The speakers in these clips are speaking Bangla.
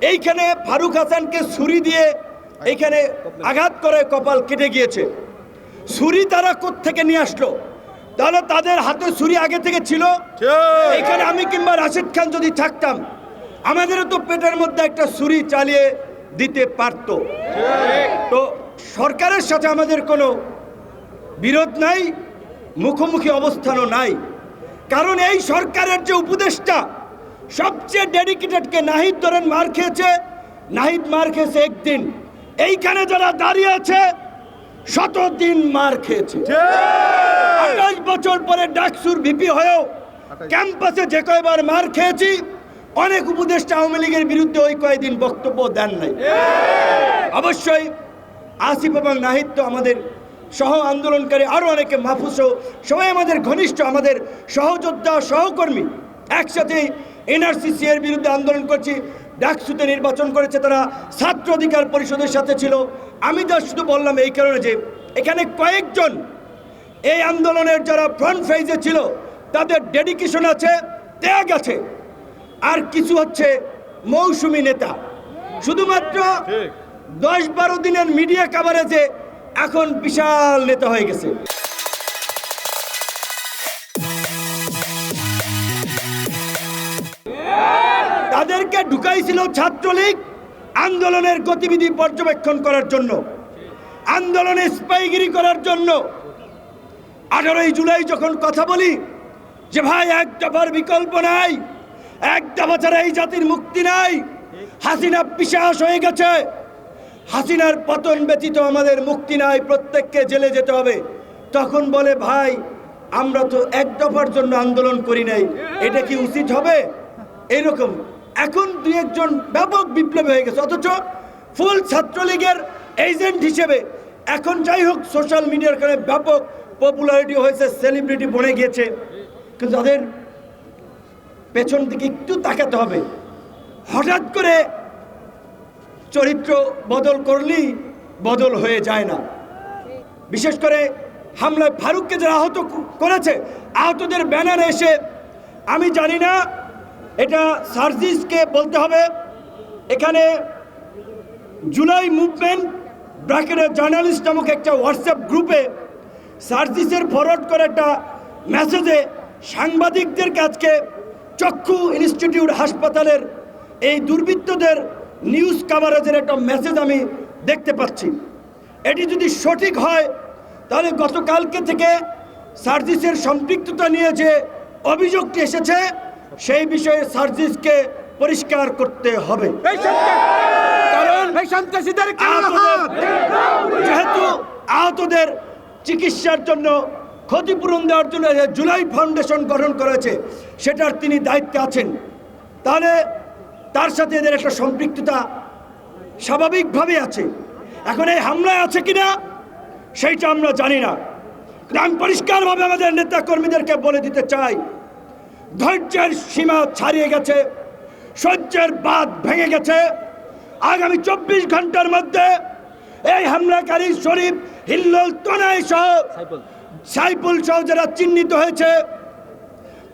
এইখানে ফারুক হাসানকে ছুরি দিয়ে এইখানে আঘাত করে কপাল কেটে গিয়েছে। ছুরি তারা কোত্থেকে নিয়ে আসলো? তাহলে তাদের হাতে ছুরি আগে থেকে ছিল। এখানে আমি কিংবা রাশেদ খান যদি থাকতাম, আমাদেরও তো পেটের মধ্যে একটা ছুরি চালিয়ে দিতে পারত। তো সরকারের সাথে আমাদের কোনো বিরোধ নাই, মুখোমুখি অবস্থানও নাই। কারণ এই সরকারের যে উপদেষ্টা সবচেয়ে ডেডিকেটেডকে নাহিদ ধরেন মার খেয়েছে, নাহিদ মার খেয়েছে একদিন। এইখানে যারা দাঁড়িয়ে আছে 100 দিন মার খেয়েছে। 28 বছর পরে ডাকসুর ভিপি হয়েও ক্যাম্পাসে যে কয়বার মার খেয়েছি, অনেক উপদেষ্টা আওয়ামী লীগের বিরুদ্ধে ওই কয়েকদিন বক্তব্য দেন নাই। অবশ্যই আসিফ এবং নাহিদ তো আমাদের সহ আন্দোলনকারী, আরও অনেকে, মাহফুজও সবাই আমাদের ঘনিষ্ঠ, আমাদের সহযোদ্ধা সহকর্মী। একসাথে এনআরসিসি এর বিরুদ্ধে আন্দোলন করছি, ডাকসুতে নির্বাচন করেছে তারা, ছাত্র অধিকার পরিষদের সাথে ছিল। আমি যা শুধু বললাম এই কারণে যে এখানে কয়েকজন এই আন্দোলনের যারা ফ্রন্ট ফেজে ছিল তাদের ডেডিকেশন আছে, ত্যাগ আছে। আর কিছু হচ্ছে মৌসুমী নেতা, শুধুমাত্র 10-12 দিনের মিডিয়া কাভারেজে এখন বিশাল নেতা হয়ে গেছে। তাদেরকে ঢুকাইছিল ছাত্রলীগ আন্দোলনের গতিবিধি পর্যবেক্ষণ করার জন্য, আন্দোলনে স্পাইগিরি করার জন্য। 18ই জুলাই যখন কথা বলি যে ভাই এক দফার বিকল্প নাই, এক দফা ছাড়া এই জাতির মুক্তি নাই, হাসিনা পিশাচ হয়ে গেছে, হাসিনার পতন ব্যতীত আমাদের মুক্তি নাই, প্রত্যেককে জেলে যেতে হবে, তখন বলে ভাই আমরা তো এক দফার জন্য আন্দোলন করি নাই, এটা কি উচিত হবে? এইরকম এখন 2-1 জন ব্যাপক বিপ্লব হয়ে গেছে, অথচ ফুল ছাত্রলীগের এজেন্ট হিসেবে এখন যাই হোক সোশ্যাল মিডিয়ার কারণে ব্যাপক পপুলারিটি হয়েছে, সেলিব্রিটি বনে গিয়েছে। কিন্তু তাদের পেছন দিকে একটু তাকাতে হবে। হঠাৎ করে চরিত্র বদল করলেই বদল হয়ে যায় না। বিশেষ করে হামলায় ফারুককে যারা আহত করেছে, আহতদের ব্যানারে এসে, আমি জানি না এটা সার্জিসকে বলতে হবে, এখানে জুলাই মুভমেন্ট ব্র্যাকেটের জার্নালিস্ট নামক একটা হোয়াটসঅ্যাপ গ্রুপে সার্জিসের ফরওয়ার্ড করে একটা মেসেজে সাংবাদিকদের কাছে চক্ষু ইনস্টিটিউট হাসপাতালের এই দুর্বৃত্তদের নিউজ কাভারেজের একটা মেসেজ আমি দেখতে পাচ্ছি। এটি যদি সঠিক হয় তাহলে গতকালকে থেকে সার্জিসের সম্পৃক্ততা নিয়ে যে অভিযোগটি এসেছে সেই বিষয়ে সার্জিসকে পরিষ্কার করতে হবে। কারণ যেহেতু আহতদের চিকিৎসার জন্য ক্ষতিপূরণ দেওয়ার জন্য জুলাই ফাউন্ডেশন গঠন করেছে, সেটার তিনি দায়িত্বে আছেন, তাহলে তার সাথে এদের একটা সম্পৃক্ততা স্বাভাবিকভাবে আছে। এখন এই হামলায় আছে কিনা সেইটা আমরা জানি না। আমি পরিষ্কারভাবে আমাদের নেতা কর্মীদেরকে বলে দিতে চাই, ধৈর্যের সীমা ছাড়িয়ে গেছে, সহ্যের বাঁধ ভেঙে গেছে। আগামী 24 ঘন্টার মধ্যে এই হামলাকারী শরীফ, হিল্লোল, তনয় সহ সাইফুল সহ যারা চিহ্নিত হয়েছে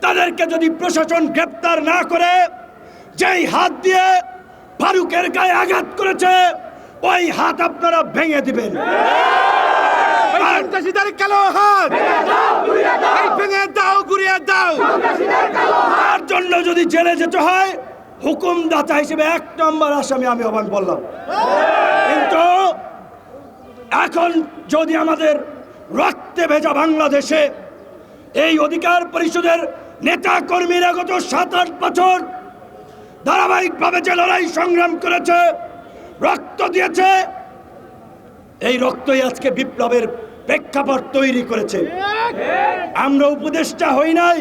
তাদেরকে যদি প্রশাসন গ্রেপ্তার না করে, যেই হাত দিয়ে ফারুকের গায়ে আঘাত করেছে ওই হাত আপনারা ভেঙে দিবেন। তার জন্য যদি জেলে যেতে হয়, হুকুমদাতা হিসেবে 1 নম্বর আসামি আমি আহ্বান বললাম। কিন্তু এখন যদি আমাদের রক্তে ভেজা বাংলাদেশে এই অধিকার পরিষদের নেতা কর্মীরা গত 7-8 বছর ধারাবাহিকভাবে যে লড়াই সংগ্রাম করেছে, রক্ত দিয়েছে, এই রক্তই আজকে বিপ্লবের প্রেক্ষাপট তৈরি করেছে। আমরা উপদেষ্টা হই নাই,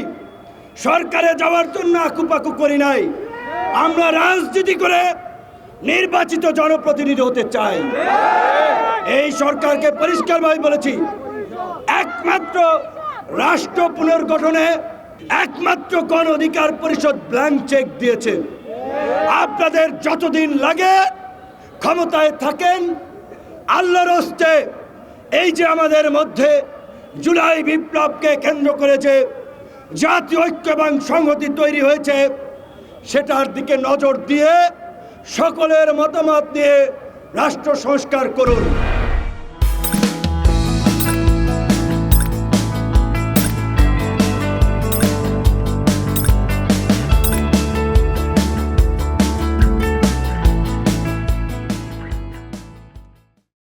সরকারে যাওয়ার জন্য আকুপাকু করি নাই, আমরা রাজনীতি করে নির্বাচিত জনপ্রতিনিধি হতে চাই। এই সরকারকে পরিষ্কারভাবে বলেছি, একমাত্র রাষ্ট্র পুনর্গঠনে একমাত্র গণ অধিকার পরিষদ ব্ল্যাঙ্ক চেক দিয়েছে। আপনাদের যতদিন লাগে ক্ষমতায় থাকেন, আল্লাহর হস্তে এই যে আমাদের মধ্যে জুলাই বিপ্লবকে কেন্দ্র করে যে জাতীয় ঐক্য এবং সংহতি তৈরি হয়েছে, সেটার দিকে নজর দিয়ে সকলের মতামত নিয়ে রাষ্ট্র সংস্কার করুন।